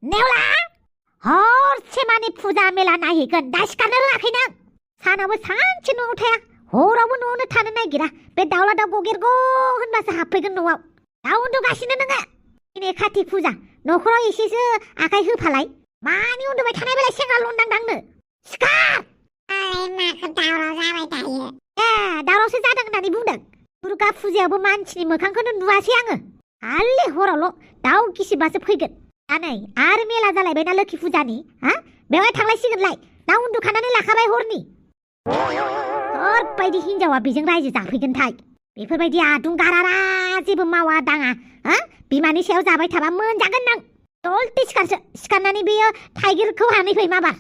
नेवला हरसेमानि फुजा मेला नायहैगोन दा सिखारनो रोङाखै नों सानावबो सानसे न'आव थाया हरावबो न'आवनो थानो नागिरा बे दाउला दाउ गगेरग होनबासो हाबफैगोन न'आव दा उन्दुगासिनो नोङो दिनै काति फुजा न'खराव एसेसो आखाइ होफालाय मानि उन्दुबाय थानाय बेलाय सेंग्रा लंदांदांनो सिखार माखौ दावराव जाबाय थायो दावरावसो जादों होननानै बुंदों दुर्गा फुजायावबो मानसिनि मोखांखौनो नुवासै आङो खालि हरावल' दाउ गिसिबासो फैगोन दा नै आरो मेला जालायबायना लोखि फुजानि बेवहाय थांलायसिगोनलाय दा उन्दुखानानै लाखाबाय हरनि सोरबायदि हिनजावा बेजों रायजो जाफैगोनथाय बेफोरबायदि आदुं गारारा जेबो मावा दाङा बिमानि सायाव जाबाय थाबा मोनजागोन नों जलदि सिखारनानै बेयो थाइगिरखौ हानैफै माबार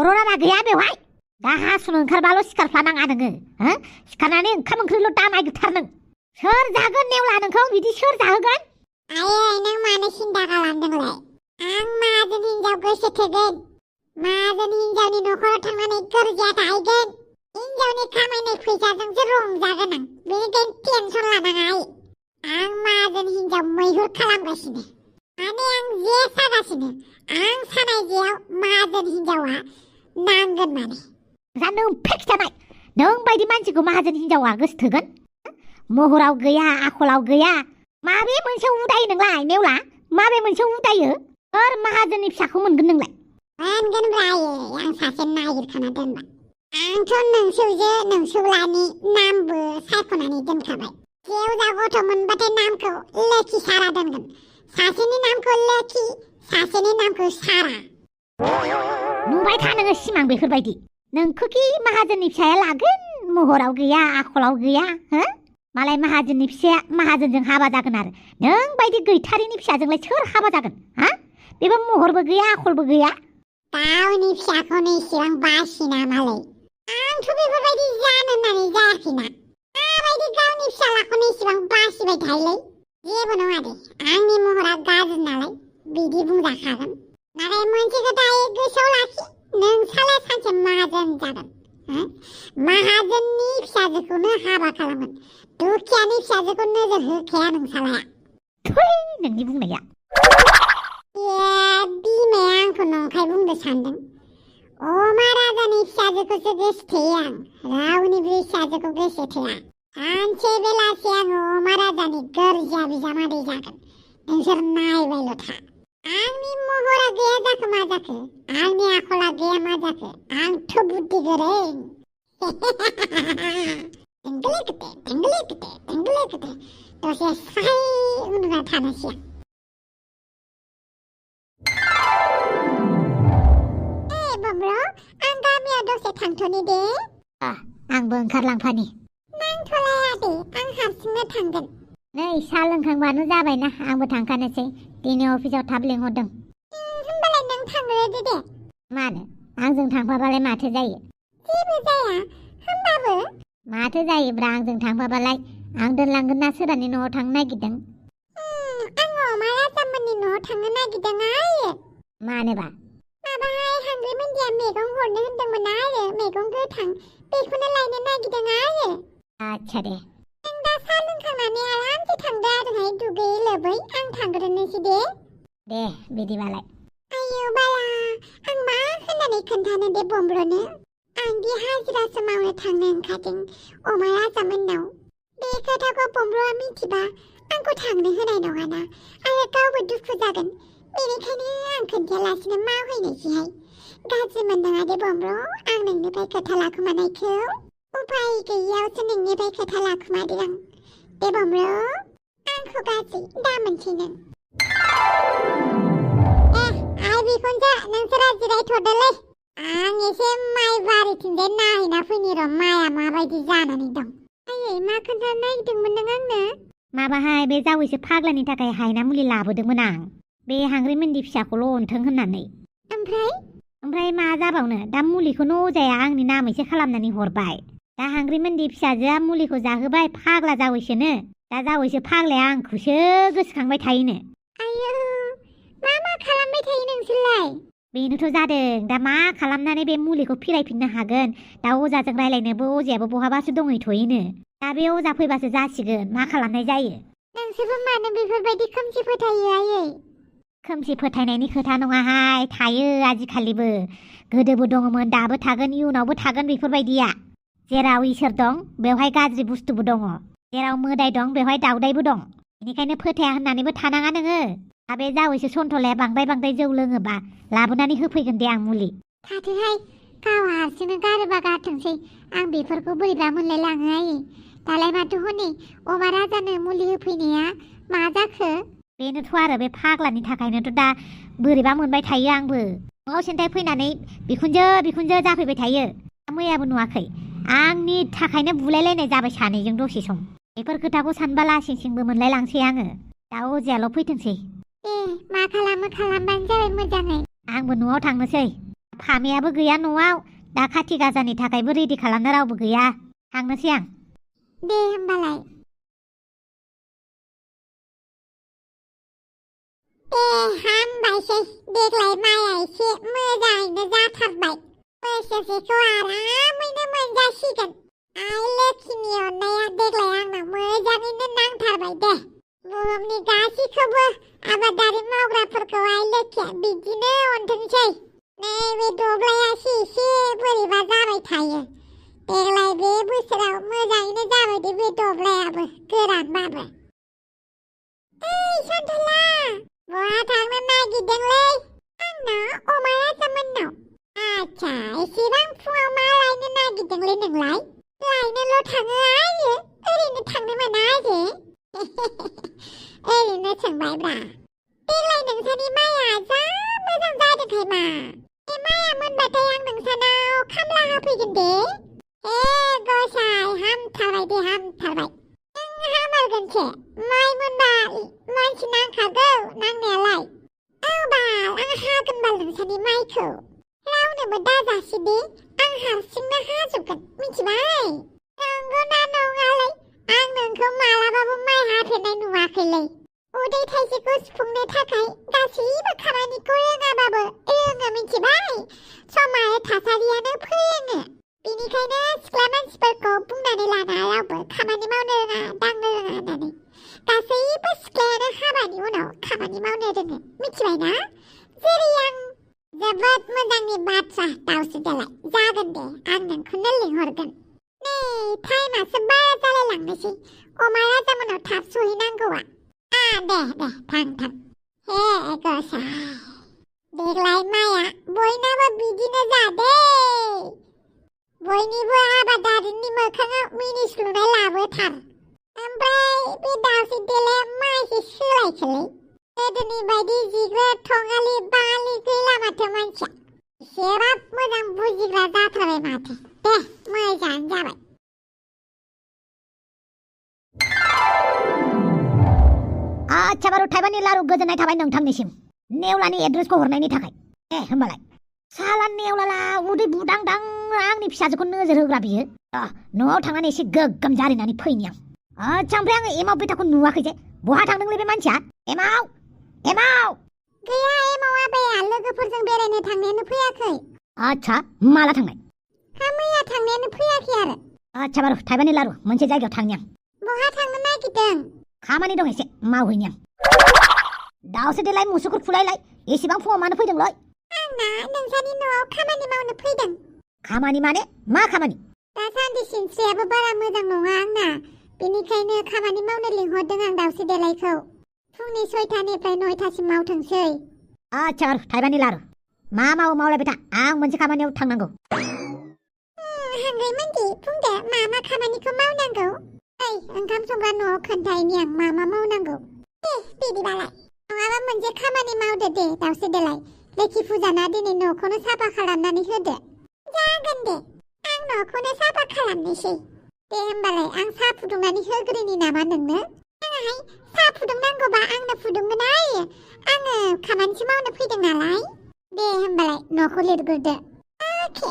र'रारा गैया बेवहाय दा हासुनो ओंखारबाल' सिखारफ्लानाङा नोङो सिखारनानै ओंखाम ओंख्रिल' दा नागिरथार नों सोर जागोन नेवला नोंखौ बिदि सोर जाहोगोन आयै नों मानो सिन्था खालामदोंलाय आं माहाजोन हिनजाव गोसो थोगोन माहाजोन हिनजावनि न'खराव थांनानै गोरजिया थाहैगोन हिनजावनि खामायनाय फैसाजोंसो रंजागोन आं बेनिखायनो टेनसन लानाङा आं माहाजोन हिनजाव मैहुर खालामगासिनो माने आं जे सागासिनो आं सानाय जेयाव माहाजोन हिनजावा नांगोन माने नों फेखिथानाय नों बायदि मानसिखौ माहाजोन हिनजावा गोसो थोगोन महराव गैया आखलाव गैया माबे मोनसेयाव उदायो नोंलाय नेवला माबे मोनसेयाव उदायो सोर माहाजोननि फिसाखौ मोनगोन नोंलाय मोनगोन ब्रायै आं सासे नागिरखाना दोनबाय आंथ' नोंसौलानि नामबो सायख'नानै दोनखाबाय जेवजा गथ' मोनबाथाय नामखौ लोखि सारा दोनगोन सासेनि नामखौ लोखि सासेनि नामखौ सारा नुबाय था नोङो सिमां बेफोरबायदि नोंखौखि माहाजोननि फिसाया लागोन महराव गैया आखलाव गैया मालाय माहाजोननि फिसाया माहाजोनजों हाबा जागोन आरो नों बायदि गैथारिनि फिसाजोंलाय सोर हाबा जागोन बेबो महरबो गैया आखलबो गैया गावनि फिसाखौनो इसेबां बासिना मालाय आंथ' बेफोरबायदि जानो होननानै जायाखैना माबायदि गावनि फिसालाखौनो इसेबां बासिबाय थायोलै जेबो नङा दे आंनि महरा गाज्रि नालाय बिदि बुंजाखागोन नाथाय मोनसे खोथा गोसोआव लाखि नोंसालाय सानसे माहाजोन जागोन माहाजोननि फिसाजोखौनो हाबा खालामगोन दुखियानि फिसाजोखौ नोजोर होखाया नोंसालाया थै नोंनि बुंनाया बिमाया आंखौ नंखाय बुंदो सानदों अमा राजानि फिसाजोखौसो गोसो थोयो आं रावनिबो फिसाजोखौ गोसो थोआ सानसे बेलासि आङो अमा राजानि गोरजिया बिजामादै जागोन नोंसोर नायबायल' था आंनि महरा गैया जाखो मा जाखो आंनि आखला गैया मा जाखो आंथ' बुद्धि गोरों दसे साय उन्दुना थानोसै बब्र' आं गामियाव दसे थांथ'नि दे आंबो ओंखारलांफानि नांथ'लाया दे आं हारसिंनो थांगोन नै साहा लोंखांबानो जाबायना आंबो थांखानोसै दिनै अफिसाव थाब लिंहरदों होनबालाय नों थांग्रोदो दे मानो आंजों थांफाबालाय माथो जायो जेबो जाया होनबाबो माथो जायोब्रा आंजों थांफाबालाय आं दोनलांगोन ना सोरानि न'आव थांनो नागिरदों आं अमा राजामोननि न'आव थांनो नागिरदों आरो मानोबा माबाहाय हांग्रिमोनदिया मैगं हरनो होनदोंमोन आरो मैगं गोथां बेखौनो लायनो नागिरदों आरो आच्छा दे नों दा साहा लोंखांनानै आरामसे थांदो आरोहाय दुगैयै लोबै आं थांग्रोनोसै दे बिदिबालाय आयौ बाला आं मा होननानै खोन्थानो दे बम्ब्रनो आंदि हाजिरासो मावनो थांनो ओंखारदों अमा राजामोननाव बे खोथाखौ बम्ब्रआ मिथिबा आंखौ थांनो होनाय नङाना आरो गावबो दुखु जागोन बेनिखायनो आं खोन्थायालासिनो मावहैनोसैहाय गाज्रि मोननाङा दे बम्ब्र आं नोंनिफ्राय खोथा लाखुमानायखौ उपाय गैयियावसो नोंनिफ्राय खोथा लाखुमादों आं दे बम्ब्र आंखौ गाज्रि दा मोनसै नों आइ बिखुनजो नोंसोरा जिरायथ'दोलै आं एसे माइ बारिथिंजाय नायहैना फैनि र' माइआ माबायदि जानानै दं आयै मा खोन्थानो नागिरदोंमोन नों आंनो माबाहाय बे जावैसो फाग्लानि थाखाय हायना मुलि लाबोदोंमोन आं बे हांग्रिमोनदि फिसाखौल' अनथों होननानै ओमफ्राय मा जाबावनो दा मुलिखौनो अजाया आंनि नामैसो खालामनानै हरबाय दा हांग्रिमोनदि फिसाजोआ मुलिखौ जाहोबाय फाग्ला जावैसोनो दा जावैसो फाग्लाया आंखौसो गोसोखांबाय थायोनो आयौ मा खालामबाय थायो नोंसोरलाय बेनोथ' जादों दा मा खालामनानै बे मुलिखौ फिरायफिननो हागोन दा अजाजों रायलायनोबो अजायाबो बहाबासो दंहैथ'योनो दा बे अजा फैबासो जासिगोन मा खालामनाय जायो नोंसोरबो मानो बेफोरबायदि खोमसि फोथायो आयै खोमसि फोथायनायनि खोथा नङाहाय थायो आजिखालिबो गोदोबो दङमोन दाबो थागोन इयुनावबो थागोन बेफोरबायदिया जेराव इसोर दं बेवहाय गाज्रि बुस्थुबो दङ जेराव मोदाय दं बेवहाय दावदायबो दं बेनिखायनो फोथाया होननानैबो थानाङा नोङो दा बे जावैसो सन्थलाया बांद्राय जौ लोङोबा लाबोनानै होफैगोन दे आं मुलि थाथोहाय गाव हारसिंनो गारोबा गारथोंसै आं बेफोरखौ बोरैबा मोनलायलाङो आयै दालाय माथो हनै अमा राजानो मुलि होफैनाया मा जाखो बेनोथ' आरो बे फाग्लानि थाखायनोथ' दा बोरैबा मोनबाय थायो आंबो न'आव सेन्थाय फैनानै बिखुनजो जाफैबाय थायो मैयाबो नुवाखै आंनि थाखायनो बुलायलायनाय जाबाय सानैजों दसे सम बेफोर खोथाखौ सानबा सिं मोनलाय लांसै आङो दा अजायाल' फैथोंसै मा खालामो खालामबानो जाबाय मोजाङै आंबो न'आव थांनोसै फामेयाबो गैया न'आव दा खाथि गाजानि थाखायबो रेडि खालामनो रावबो गैया थांनोसै आं दे होमबालाय हामबायसै देग्लाय माइआ एसे मोजाङैनो जाथारबाय बोसोरसेखौ आरामैनो मोनजासिगोन आइ लोखिनि अननाया देग्लाय आंनाव मोजाङैनो नांथारबाय दे बुहुमनि गासैखौबो आबादारि मावग्राफोरखौ आइ लोखिया बिदिनो अनथोंसै नैबे दब्लायासो एसे बोरैबा जाबाय थायो देग्लाय बे बोसोराव मोजाङैनो जाबाय दे बे दब्लायाबो गोरानबाबो ओइ सन्थला बहा थांनो नागिरदोंलै आंनाव अमा राजामोननाव आच्छा एसेबां फुङाव मा लायनो नागिरदोंलै नोंलाय लायनोल' थाङो आयो ओरैनो थांनो मोना आरो ओरैनो सोंबायब्रा देग्लाय नोंसानि माइया जा मोजां जादोंखाय मा बे माइया मोनबाथाय आं नोंसानाव खामला होफैगोन दे गसाय हामथारबाय दे हामथारबाय नों हामारगोनसो माइ मोनबा मानसि नांखागौ नांनायालाय औ बाल आं हागोन बाल नोंसानि माइखौ रावनोबो दाजासै दे आं हारसिंनो हाजोबगोन मिथिबाय नंगौना नङालै आं नोंखौ मालाबाबो माइ हाफेरनाय नुवाखैलै उदै थाइसेखौ सुफुंनो थाखाय गासैबो खामानिखौ रोङाबाबो रोङो मिथिबाय सम आरो थासारियानो फोरोङो बेनिखायनो सिख्ला मानसिफोरखौ बुंनानै लाना रावबो खामानि मावनो रोङा दांनो रोङा होननानै गासैबो सिख्लायानो हाबानि उनाव खामानि मावनो रोङो मिथिबायना जेरै आं जोबोद मोजांनि बाथ्रा दावसो देलाय जागोन दे आं नोंखौनो लिंहरगोन नै टाइमासो बारा जालायलांनोसै अमा राजामोनाव थाब सहैनांगौआ दे थां हे गसाय देग्लाय माइया बयनाबो बिदिनो जादे बयनिबो आबादारिनि मोखाङाव मिनिस्लुनाय लाबोथार ओमफ्राय बे दावसो देलाया माइसो सोलायखोलै गोदोनि बायदि जिग्रा थङालि बाङालि गैला माथो मानसिया एसेबाब मोजां बुजिग्रा जाथारबाय माथो दे मोजाङानो जाबाय आच्छा बारु थाइबानि लारु गोजोननाय थाबाय नोंथांनिसिम नेवलानि एड्रेसखौ हरनायनि थाखाय होमबालाय साला नेवलाला उदै बुदांदां आंनि फिसाजोखौ नोजोर होग्रा बियो न'आव थांनानै एसे गोग्गोम जारिनानै फैनि आं आच्छा ओमफ्राय आङो एमाव बेटाखौ नुवाखै जे बहा थांदोंलै बे मानसिया एमाव गैया एमाव आबाया लोगोफोरजों बेरायनो थांनायानो फैयाखै आच्छा माला थांनाय मैया थांनायानो फैयाखै आरो आच्छा बारु थाइबानि लारु मोनसे जायगायाव थांनि आं बहा थांनो नागिरदों खामानि दं एसे मावहैनि आं दावसो देलाय मुसुखुर फुलायलाय एसेबां फुङाव मानो फैदोंलै आंना नोंसानि न'आव खामानि मावनो फैदों खामानि माने मा खामानि दासान्दि सिनस्रियाबो बारा मोजां नङा आंना बेनिखायनो खामानि मावनो लिंहरदों आं दावसो देलायखौ फुंनि 6टानिफ्राय 9टासिम मावथोंसै आच्छा थाइबानि लारु मा मावो मावलायबाय था आं मोनसे खामानियाव थांनांगौ हांग्रायमोनदि बुंदो मा खामानिखौ मावनांगौ ओइ ओंखाम संग्रा न'आव खोन्थायनि आं मा मावनांगौ दे बिदिबालाय नङाबा मोनसे खामानि मावदो दे दावसो देलाय लोखि फुजाना दिनै न'खौनो साफा खालामनानै होदो जागोन दे आं न'खौनो साफा खालामनोसै दे होमबालाय आं साहा फुदुंनानै होग्रोनि नामा नोंनो आंहाय साहा फुदुंनांगौबा आंनो फुदुंगोन आयो आङो खामानिसो मावनो फैदों नालाय दे होमबालाय न'खौ लिरग्रोदो अके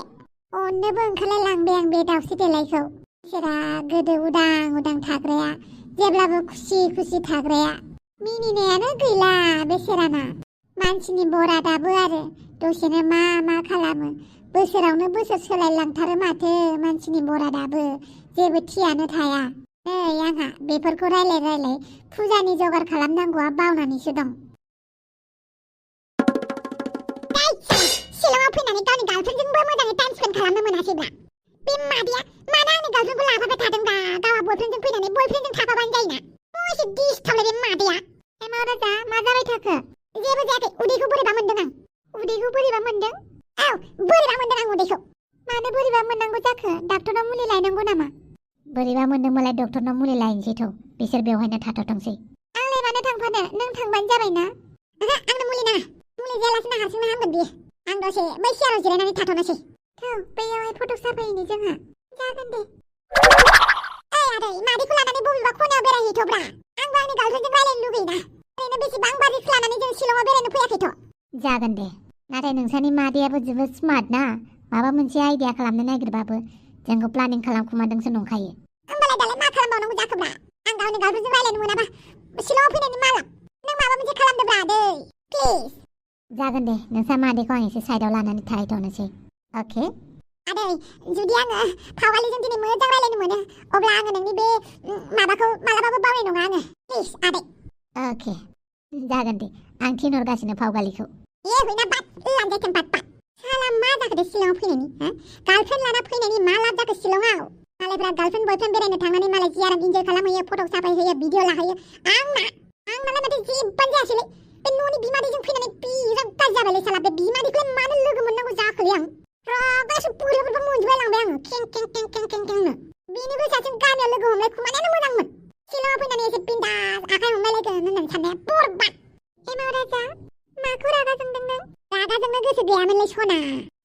अननोबो ओंखारलायलांबाय आं बे दावसो देलायखौ बिसोरा गोदो उदां थाग्राया जेब्लाबो खुसि थाग्राया मिनिनायानो गैला बेसेराना मानसिनि बरादाबो आरो दसेनो मा खालामो बोसोरावनो बोसोर सोलायलांथारो माथो मानसिनि बरादाबो जेबो थियानो थाया नै आंहा बेफोरखौ रायलाय फुजानि जगार खालामनांगौआ बावनानैसो दं फैनानै गावनि गार्लफ्रेन्डजोंबो मोजाङै टाइम स्पेन्ड खालामनो मोनासैब्ला बे मादैया मानो आंनि गार्लफ्रेन्डखौ लाफाबाय थादोंब्ला गावहा बयफ्रेन्डजों फैनानै बयफ्रेन्डजों थाफाबानो जायोना एसे दिसथाबलाय बे मादैया एमाव राजा मा जाबाय थाखो जेबो जायाखै उदैखौ बोरैबा मोन्दों आं उदैखौ बोरैबा मोन्दों औ बोरैबा मोन्दों आं उदैखौ मानो बोरैबा मोननांगौ जाखो डाक्टरनाव मुलि लायनांगौ नामा बोरैबा मोन्दोंबालाय डक्टरनाव मुलि लायनोसैथ' बिसोर बेवहायनो थाथ'थोंसै आंलाय मानो थांफानो नों थांबानो जाबायना ओहो आंनो मुलि नाङा मुलि जायालासिनो हारसिंनो हामगोन बियो आं दसे बै सियाराव जिरायनानै थाथ'नोसै थौ बैयावहाय फट' साफायहैनि जोंहा जागोन दे ओइ आदै मादैखौ लानानै बबेबा खनायाव बेरायहैथ'ब्रा आंबो आंनि गार्लफ्रेन्डजों रायलायनो लुगैयोना ओरैनो बेसेबां बारिखौ लानानै जों शिलंआव बेरायनो फैयाखैथ' जागोन दे नाथाय नोंसानि मादैयाबो जोबोद स्मार्ट ना माबा मोनसे आइडिया खालामनो नागिरबाबो जोंखौ प्लानिं खालामखुमादोंसो नंखायो होमबालाय दालाय मा खालामबावनांगौ जाखोब्रा आं गावनि गार्लफ्रेन्डजों रायलायनो मोनाबा शिलंआव फैनायनि मालाब नों माबा मोनसे खालामदोब्रा आदै प्लिज जागोन दे नोंसा मादैखौ आं एसे साइडआव लानानै थाहैथ'नोसै अके आदै जुदि आङो फावालिजों दिनै मोजां रायलायनो मोनो अब्ला आङो नोंनि बे माबाखौ मालाबाबो बावनाय नङा आङो प्लिज आदै अके जागोन दे आं थिनहरगासिनो फावगालिखौ ए होइना बाद लांजायथों बाद बाद साला मा जाखो दे शिलंआव फैनायनि गार्लफ्रेन्ड लाना फैनायनि मा लाब जाखो शिलंआव मालायफ्रा गार्लफ्रेन्ड बयफ्रेन्ड बेरायनो थांनानै मालाय जि आराम इन्जय खालामहैयो फट' साफायहैयो भिडिअ लाहैयो आंनालाय माथो जेबोआनो जायासैलै बे न'नि बिमादैजों फैनानै बिराद गाज्रि जाबायलै साला बे बिमादैखौलाय मानो लोगो मोननांगौ जाखोलै आं रागासो बोरैबा मोनजोबलायलांबाय आङो कें कें कें कें कें केंनो बेनि गोसोआसो गामियाव लोगो हमलायखुमानायानो मोजांमोन शिलंआव फैनानै एसे बिन्दास आखाइ हमलायलायगोन होननानै साननाया बरबाद एमाव राजा माखौ रागा जोंदों नों रागा जोंनो गोसो गैयामोनलै सना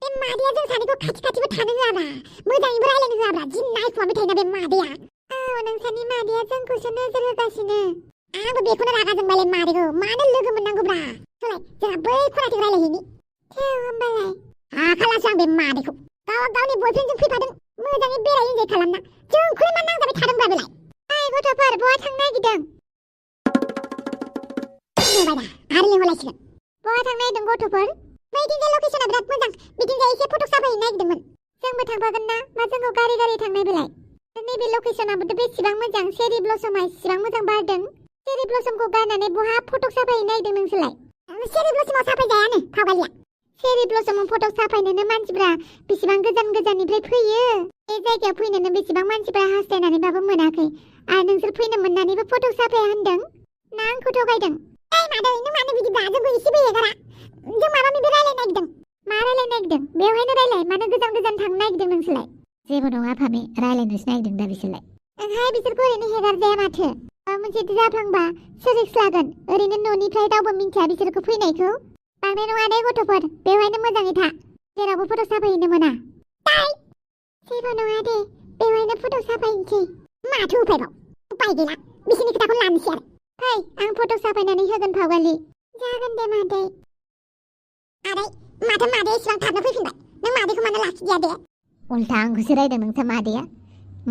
बे मादैया जों सानैखौ खाथि खाथिबो थानो होआब्रा मोजाङैबो रायलायनो होआब्रा जि नायखुमाबाय थायोना बे मादैया औ नोंसानि मादैया जोंखौसो नोजोर होगासिनो आंबो बेखौनो रागा जोंबायलै मादैखौ मानो लोगो मोननांगौब्रा सोलाय जोंहा बै खनाथिं रायलायहैनि थौ होमबालाय हाखालासो आं बे मादैखौ गावनि बयफ्रेन्डजों फैफादों मोजाङै बेराय इन्जय खालामना जोंखौलाय मा नांजाबाय थादोंब्रा बेलाय ओइ गथ'फोर बहा थांनो नागिरदों नुबाय दा आरो लिंहरलायसिगोन बहा थांनो नागिरदों गथ'फोर बैथिंजाय लकेसना बिराद मोजां बिथिंजाय एसे फट' साफायहैनो नागिरदोंमोन जोंबो थांफागोन ना मा जोंखौ गारि थांनाय बेलाय नैबे लकेसनाबोथ' बेसेबां मोजां चेरि ब्लसमा इसेबां मोजां बारदों चेरि ब्लसमखौ गारनानै बहा फट' साफायहैनो नागिरदों नोंसोरलाय चेरि ब्लसमाव साफायजायानो फावगालिया चेरि ब्लसमाव फट' साफायनोनो मानसिफ्रा बेसेबां गोजान गोजाननिफ्राय फैयो बे जायगायाव फैनोनो बेसेबां मानसिफ्रा हास्थायनानैबाबो मोनाखै आरो नोंसोर फैनो मोननानैबो फट' साफाया होनदों ना आंखौ थगायदों ओइ मादै नों मानो बिदिब्ला जोंबो एसेबो हेगारा जों माबा माबि रायलायनो नागिरदों मा रायलायनो नागिरदं बेवहायनो रायलाय मानो गोजान गोजान थांनो नागिरदों नोंसोरलाय जेबो नङा फामे रायलायनोसो नागिरदों दा बिसोरलाय ओंहाय बिसोरखौ ओरैनो हेगारजाया माथो माबा मोनसे जाफ्लांबा सोर रिक्स लागोन ओरैनो न'निफ्राय रावबो मिन्थिया बिसोरखौ फैनायखौ बांद्राय नङा दे गथ'फोर बेवहायनो मोजाङै था जेरावबो फट' साफायहैनो मोना जेबो नङा दे बेवहायनो फट' साफायनोसै माथो उफायबाव उपाय गैला बिसोरनि खोथाखौ लानोसै आरो फै आं फट' साफायनानै होगोन फावगालि जागोन दे मादै आदै माथो मादैया इसिबां थाबनो फैफिनबाय नों मादैखौ मानो लाखिदिया दे उल्था आंखौसो रायदों नोंसा मादैया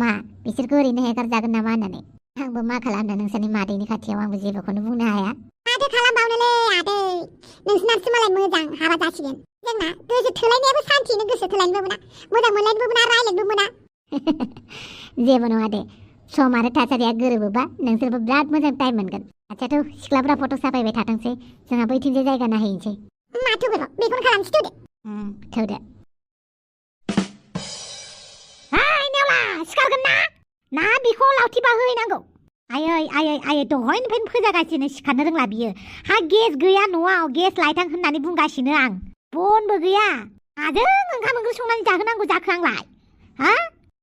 मा बिसोरखौ ओरैनो हेगारजागोन नामा होननानै आंबो मा खालामनो नोंसानि मादैनि खाथियाव आंबो जेबोखौनो बुंनो हाया माथो खालामबावनोलै आदै नोंसोरनासो मालाय मोजां हाबा जासिगोन जोंना गोसो थोलायनायाबो सान्थिनो गोसो थोलायनोबो मोना मोजां मोनलायनोबो मोना रायलायनोबो मोना जेबो नङा दे सम आरो थासारिया गोरोबोबा नोंसोरबो बिराद मोजां टाइम मोनगोन आच्चाथ' सिख्लाफ्रा फट' साफायबाय थाथोंसै जोंहा बैथिंजाय जायगा नायहैनोसै माथो बेखौनो खालामसै थौदो थौदो हाय नेवला सिखारगोन ना बेखौ लावथिबा होहैनांगौ आयै दहायनिफ्रायनो फोजागासिनो सिखारनो रोंला बियो हा गेस गैया न'आव गेस लायथां होननानै बुंगासिनो आं बनबो गैया माजों ओंखाम ओंख्रि संनानै जाहोनांगौ जाखो आंलाय हा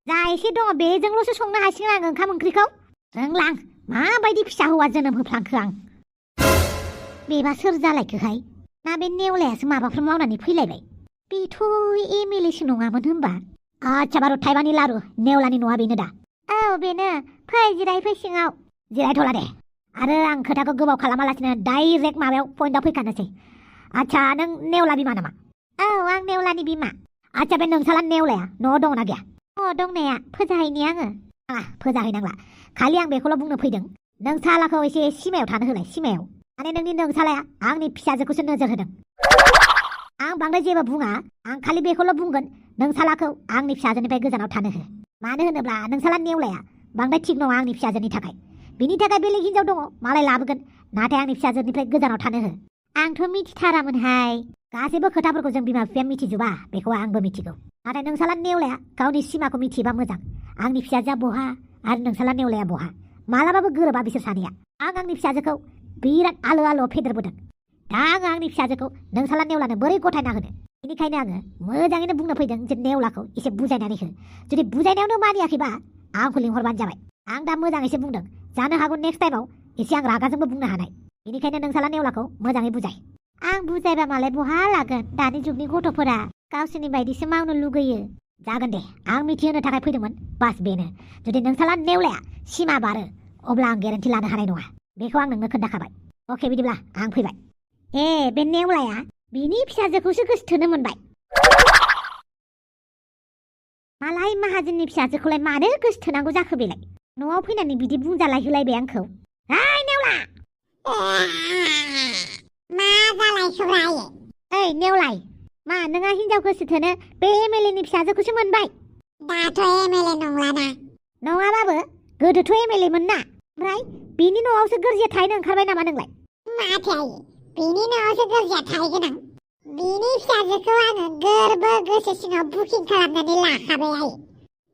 जा एसे दङ बेजोंल'सो संनो हासिगोन आं ओंखाम ओंख्रिखौ रोंलां माबायदि फिसा हौवा जोनोम होफ्लांखो आं बेबा सोर जालायखोहाय ना बे नेवलायासो माबाफोर मावनानै फैलायबाय बेथ' एमएलएसो नङामोन होनबा आच्छा बार' थाइबानि लारु नेवलानि न'आ बेनो दा औ बेनो फै जिरायफै सिङाव जिरायथ'ला दे आरो आं खोथाखौ गोबाव खालामालासिनो डाइरेक्ट माबायाव पइन्टआव फैखानोसै आच्छा नों नेवला बिमा नामा औ आं नेवलानि बिमा आच्छा बे नोंसाला नेवलाया न'आव दंना गैया दंनाया फोजाहैनि आङो फोजाहैनांला खालि आं बेखौल' बुंनो फैदों नोंसालाखौ एसे सिमायाव थानो होलाय सिमायाव माने नोंनि नोंसालाया आंनि फिसाजोखौसो नोजोर होदों आं बांद्राय जेबो बुङा आं खालि बेखौल' बुंगोन नोंसालाखौ आंनि फिसाजोनिफ्राय गोजानाव थानो हो मानो होनोब्ला नोंसाला नेवलाया बांद्राय थिग नङा आंनि फिसाजोनि थाखाय बिनि थाखाय बेलेग हिन्जाव दङ मालाय लाबोगोन नाथाय आंनि फिसाजोनिफ्राय गोजानाव थानो हो आंथ' मिथिथारामोनहाय गासैबो खोथाफोरखौ जों बिमा बिफाया मिथिजोबा बेखौ आंबो मिथिगौ नाथाय नोंसाला नेवलाया गावनि सिमाखौ मिथिबा मोजां आंनि फिसाजोआ बहा आरो नोंसाला नेवलाया बहा मालाबाबो गोरोबा बिसोर सानैया आं आंनि फिसाजोखौ बिराद आलो आलो फेदेरबोदों दा आङो आंनि फिसाजोखौ नोंसाला नेवलानो बोरै गथायना होनो बेनिखायनो आङो मोजाङैनो बुंनो फैदों जे नेवलाखौ एसे बुजायनानै हो जुदि बुजायनायावनो मानियाखैबा आंखौ लिंहरबानो जाबाय आं दा मोजाङैसो बुंदों जानो हागौ नेक्स्ट टाइमाव एसे आं रागाजोंबो बुंनो हानाय बेनिखायनो नोंसाला नेवलाखौ मोजाङै बुजाय आं बुजायबा मालाय बहा लागोन दानि जुगनि गथ'फोरा गावसोरनि बायदिसो मावनो लुगैयो जागोन दे आं मिथिहोनो थाखाय फैदोंमोन बास बेनो जुदि नोंसाला नेवलाया सिमा बारो अब्ला आं गेरेन्टि लानो हानाय नङा बेखौ आं नोंनो खोन्थाखाबाय अके बिदिब्ला आं फैबाय बे नेवलाया बिनि फिसाजोखौसो गोसोथोनो मोनबाय मालाय माहाजोननि फिसाजोखौलाय मानो गोसोथोनांगौ जाखो बेलाय न'आव फैनानै बिदि बुंजालाय होलायबाय आंखौ हाय नेवला मा जालायखोब्रा ओइ नेवलाय मा नोंहा हिनजाव गोसोथोनो बे एमएलए नि फिसाजोखौसो मोनबाय दाथ' एमएलए नंलाना नङाबाबो गोदोथ' एमएलए मोन ना ओमफ्राय बिनि न'आवसो गोरजिया थाहैनो ओंखारबाय नामा नोंलाय माथो आयो बिनि न'आवसो गोरजिया थाहैगोन आं बिनि फिसाजोखौ आङो गोरबो गोसो सिङाव बुकिं खालामनानै लाखाबाय आयो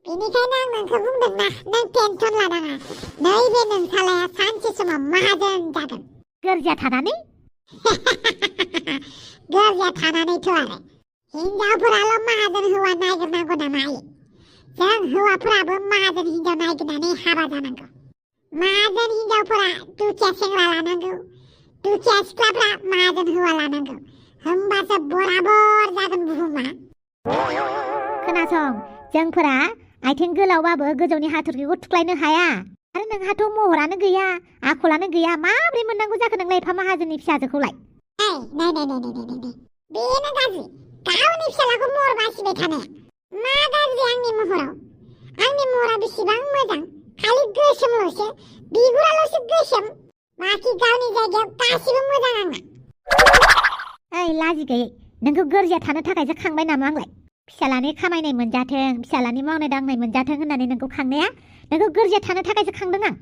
बेनिखायनो आं नोंखौ बुंदोंना नों टेनसन लानाङा नैबे नोंसालाया सानसे समाव माहाजोन जागोन गोरजिया थानानै गोरजिया थानानैथ' आरो हिनजावफोराल' माहाजोन हौवा नागिरनांगौ नामा आयो जों हौवाफोराबो माहाजोन हिनजाव नागिरनानै हाबा जानांगौ माहाजोन हिनजावफोरा दुखिया सेंग्रा लानांगौ दुखिया सिख्लाफ्रा माहाजोन हौवा लानांगौ होमबासो बराबर जागोन बुहुमा खोनासं जोंफोरा आथिं गोलावबाबो गोजौनि हाथरखिखौ थुख्लायनो हाया आरो नोंहाथ' महरानो गैया आखलानो गैया माब्रै मोननांगौ जाखो नोंलाय एफा माहाजोननि फिसाजोखौलाय नै बेनो गाज्रि गावनि फिसालाखौ महर बासिबाय थानाया मा गाज्रि आंनि महरा बेसेबां मोजां खालि गोसोमल'सो बिगुराल'सो गोसोम बाखि गावनि जायगायाव गासिबो मोजां आंना ओइ लाजि गैयै नोंखौ गोरजिया थानो थाखायसो खांबाय नामा आंलाय फिसालानि खामायनाय मोनजाथों फिसालानि मावनाय दांनाय मोनजाथों होननानै नोंखौ खांनाया नोंखौ गोरजिया थानो थाखायसो खांदों आं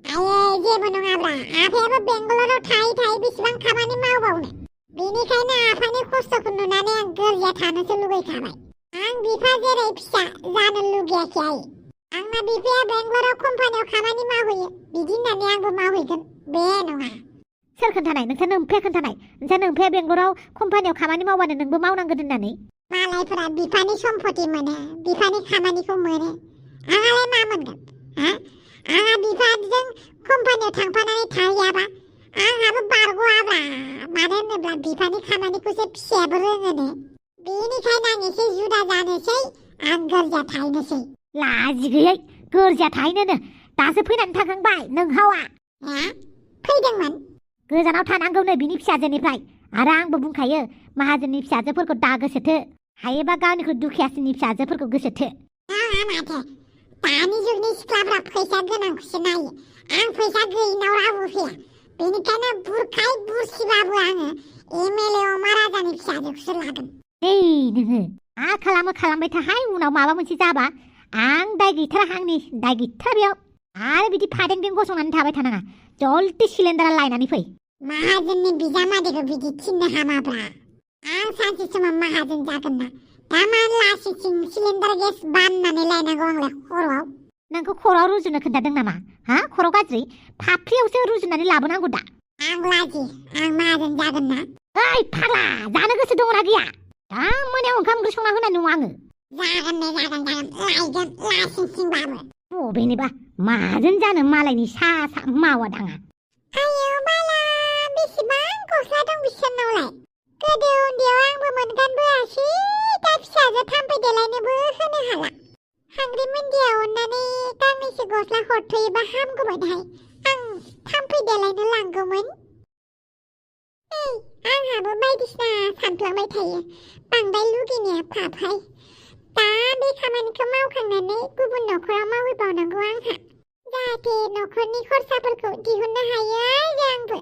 आये जेबो नङाब्रा आफायाबो बेंगालराव थायै बेसेबां खामानि मावबावनो बेनिखायनो आफानि खस्थ'खौ नुनानै आं गोरजिया थानोसो लुगैखाबाय आं बिफा जेरै फिसा जानो लुगैयाखै आयो आंना बिफाया बेंगालराव कम्पानियाव खामानि मावहैयो बिदि होननानै आंबो मावहैगोन बे नङा सोर खोन्थानाय नोंसा नोमफाया खोन्थानाय नोंसा नोमफाया बेंगलराव कम्पानियाव खामानि मावबानो नोंबो मावनांगोन होननानै मालायफोरा बिफानि सम्पति मोनो बिफानि खामानिखौ मोनो आंहालाय मा मोनगोन आंहा बिफाजों कम्पानियाव थांफानानै थाहैयाबा आंहाबो बारग'आब्रा मानो होनोब्ला बिफानि खामानिखौसो फिसायाबो रोङोनो बेनिखायनो आं एसे जुदा जानोसै आं गोरजिया थाहैनोसै लाजि गैयै गोरजिया थाहैनोनो दासो फैनानै थांखांबाय नोंहावा फैदोंमोन गोजानाव थानांगौनो बिनि फिसाजोनिफ्राय आरो आंबो बुंखायो माहाजोननि फिसाजोफोरखौ दा गोसोथो हायोबा गावनिख्रुइ दुखियासिननि फिसाजोफोरखौ गोसोथो माथो दानि जुगनि सिख्लाफ्रा फैसा गोनांखौसो नायो आं फैसा गैयिनाव रावबो फैया बेनिखायनो बुरखाय बुरसिबाबो आङो एमएलए अमा राजानि फिसाजोखौसो लागोन नोङो खालामबाय थाहाय उनाव माबा मोनसे जाबा आं दाय गैथारा आंनि दाय गैथारा बेयाव आरो बिदि फादें गसंनानै थाबाय थानाङा जल्दि सिलिन्डारा लायनानै फै माहाजोननि बिजामादैखौ बिदि थिननो हामाब्रा आं सानसे समाव माहाजोन जागोन ना दामान लासिसिं सिलिन्डार गेस बाननानै लायनांगौ आंलाय खर'आव नोंखौ खर'आव रुजुनो खोन्थादों नामा खर' गाज्रि फाफ्लियावसो रुजुनानै लाबोनांगौ दा आं लाजि आं माहाजोन जागोन ना ओइ फाग्ला जानो गोसो दङना गैया दा मोनायाव ओंखाम ओंख्रि संना होनाय नङा आङो जागोन लायगोन लासिसिंबाबो बबेनिबा माहाजोन जानो मालायनि सा मावा दाङा आयौ बाला बेसेबां गस्ला दं बिसोरनावलाय गोदो उन्दैयाव आंबो मोनगानबोआसै दा फिसाजो थाम्फै देलायनोबो होनो हाला हांग्रि मोन्दिया अननानै गांनैसो गस्ला हरथ'योबा हामगौमोनहाय आं थाम्फै देलायनो लांगौमोन आंहाबो बायदिसिना सानफ्लांबाय थायो बांद्राय लुगैनाया फाफहाय दा बे खामानिखौ मावखांनानै गुबुन न'खराव मावहैबावनांगौ आंहा जाहाथे न'खरनि खरसाफोरखौ दिहुननो हायो आरो आंबो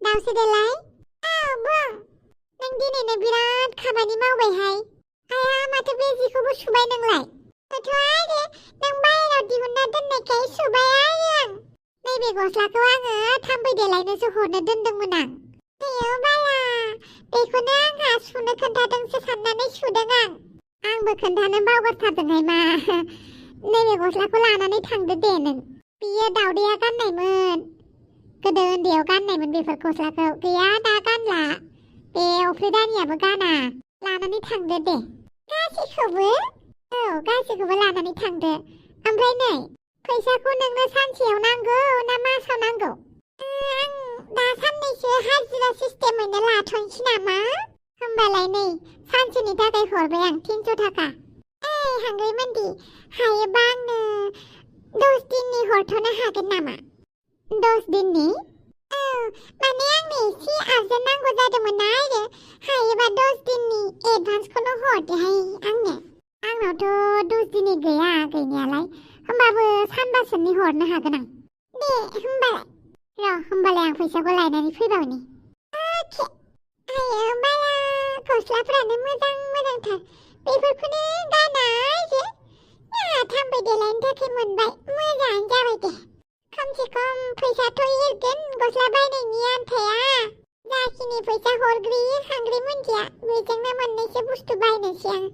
दावसो देलाय बुं नों दिनैनो बिराद खामानि मावबायहाय आया माथो बे जिखौबो सुबाय नोंलाय थ' आरो नों बाहेराव दिहुनना दोननायखाय सुबाय आरो आं नैबे गस्लाखौ आङो थाम्फै देलायनोसो हरनो दोनदोंमोन आं आयौ बाला बेखौ बेखौनो आंहा सुनो खोन्थादोंसो साननानै सुदों आंबो खोन्थानो बावगारथारदोंहाय मा नैबे गस्लाखौ लानानै थांदो दे नों बियो दावदैया गाननायमोन गोदो उन्दैयाव गाननायमोन बेफोर गस्लाखौ गैया दा गानला बे अफ्रिदानियाबो गाना लानानै थांदो दे गासैखौबो गासैखौबो लानानै थांदो ओमफ्राय नै फैसाखौ नोंनो सानसेयाव नांगौ ना मासाव नांगौ आं दा साननैसो हाजिरा सिस्टेमैनो लाथ'नोसै नामा होमबालाय नै सानसेनि थाखाय हरबाय आं 300 थाखा हांगैमोनदि हायोबा आंनो 10 दिननि हरथ'नो हागोन नामा 10 दिननि माने आंनो एसे आर्जेन्ट नांगौ जादोंमोन ना आरो हायोबा 10 दिननि एडभान्सखौनो हरदोहाय आंनावथ' 10 दिननि गैया गैनायालाय होमबाबो सानबासोनि हरनो हागोन आं दे होमबालाय आं फैसाखौ लायनानै फैबावनि बाला गस्लाफोरानो मोजांथार बेफोरखौनो गाना आरो थांबाय देलायनो थाखाय मोनबाय मोजाङानो जाबाय दे खमसे खम फैसाथ' एरगोन गस्ला बायनायनि आन्थाया जाखिनि फैसा हरग्रोयो हांग्रि मोनदिया बेजोंनो मोननैसो बुस्थु बायनोसै आं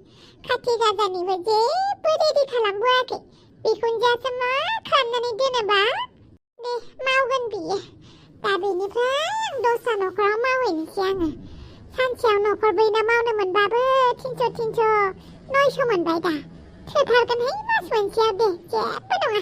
खाथि गाजानिबो जेबो रेडि खालामबोआखै बिखुनजोआसो मा खालामनानै दोनोबा दे मावगोन बियो दा बेनिफ्राय आं दस्रा न'खराव मावहैनोसै आङो सानसेयाव न'खरब्रैना मावनो मोनबाबो 300 900 मोनबाय दा थोथारगोनहाय मास मोनसेयाव दे जेबो नङा